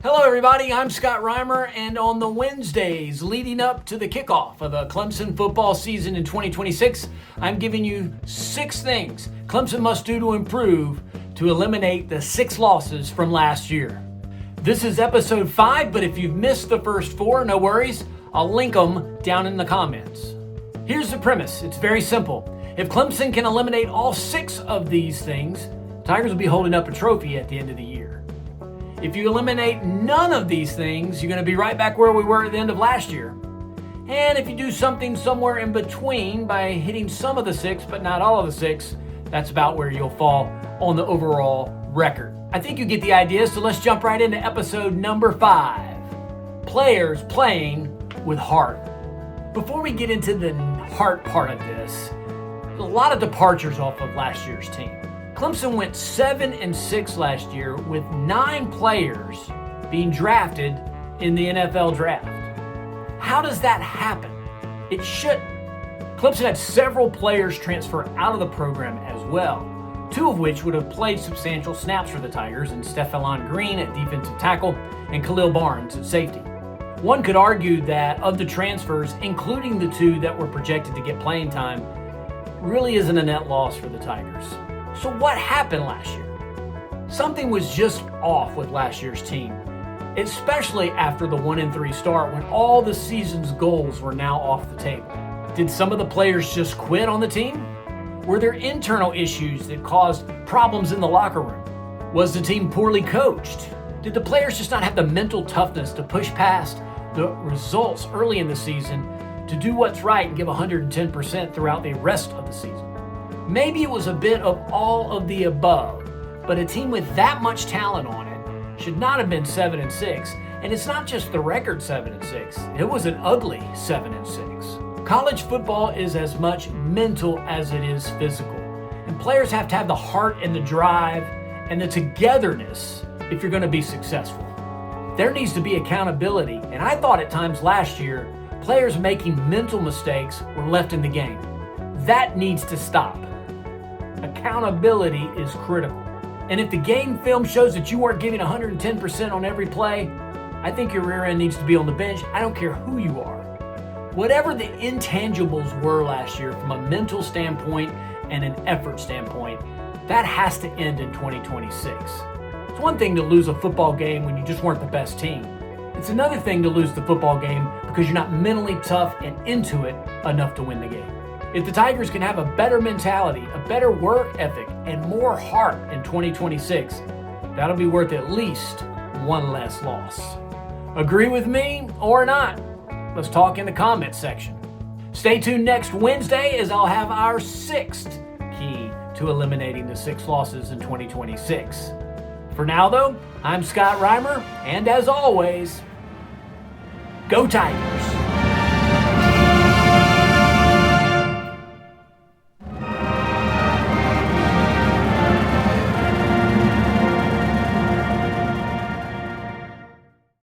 Hello everybody, I'm Scott Reimer, and on the Wednesdays leading up to the kickoff of the Clemson football season in 2026, I'm giving you 6 things Clemson must do to improve to eliminate the 6 losses from last year. This is episode 5, but if you've missed the first 4, no worries, I'll link them down in the comments. Here's the premise, it's very simple. If Clemson can eliminate all 6 of these things, Tigers will be holding up a trophy at the end of the year. If you eliminate none of these things, you're going to be right back where we were at the end of last year. And if you do something somewhere in between by hitting some of the 6, but not all of the 6, that's about where you'll fall on the overall record. I think you get the idea, so let's jump right into episode number 5. Players playing with heart. Before we get into the heart part of this, there's a lot of departures off of last year's team. Clemson went 7-6 last year with 9 players being drafted in the NFL draft. How does that happen? It shouldn't. Clemson had several players transfer out of the program as well, 2 of which would have played substantial snaps for the Tigers, in Stephiylan Green at defensive tackle and Khalil at safety. One could argue that of the transfers, including the 2 that were projected to get playing time, really isn't a net loss for the Tigers. So what happened last year? Something was just off with last year's team, especially after the 1-3 start when all the season's goals were now off the table. Did some of the players just quit on the team? Were there internal issues that caused problems in the locker room? Was the team poorly coached? Did the players just not have the mental toughness to push past the results early in the season to do what's right and give 110% throughout the rest of the season? Maybe it was a bit of all of the above, but a team with that much talent on it should not have been 7-6. And it's not just the record 7-6, it was an ugly 7-6. College football is as much mental as it is physical, and players have to have the heart and the drive and the togetherness if you're going to be successful. There needs to be accountability, and I thought at times last year, players making mental mistakes were left in the game. That needs to stop. Accountability is critical. And if the game film shows that you weren't giving 110% on every play, I think your rear end needs to be on the bench. I don't care who you are. Whatever the intangibles were last year from a mental standpoint and an effort standpoint, that has to end in 2026. It's one thing to lose a football game when you just weren't the best team. It's another thing to lose the football game because you're not mentally tough and into it enough to win the game. If the Tigers can have a better mentality, a better work ethic, and more heart in 2026, that'll be worth at least 1 less loss. Agree with me or not? Let's talk in the comments section. Stay tuned next Wednesday as I'll have our 6th key to eliminating the 6 losses in 2026. For now though, I'm Scott Reimer, and as always, go Tigers!